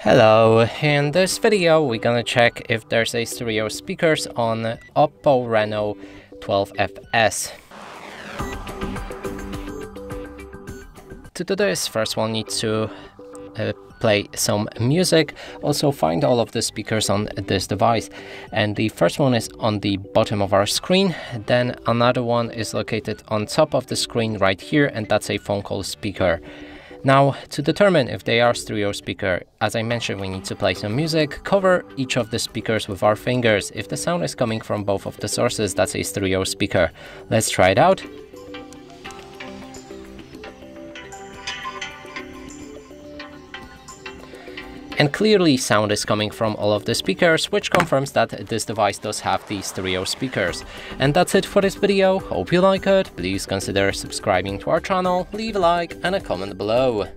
Hello, in this video we're gonna check if there's a stereo speakers on OPPO Reno 12FS. To do this, first we'll need to play some music, also find all of the speakers on this device, and the first one is on the bottom of our screen, then another one is located on top of the screen right here, and that's a phone call speaker. Now, to determine if they are stereo speaker, as I mentioned, we need to play some music, cover each of the speakers with our fingers. If the sound is coming from both of the sources, that's a stereo speaker. Let's try it out. And clearly sound is coming from all of the speakers, which confirms that this device does have the stereo speakers. And that's it for this video. Hope you like it. Please consider subscribing to our channel, leave a like and a comment below.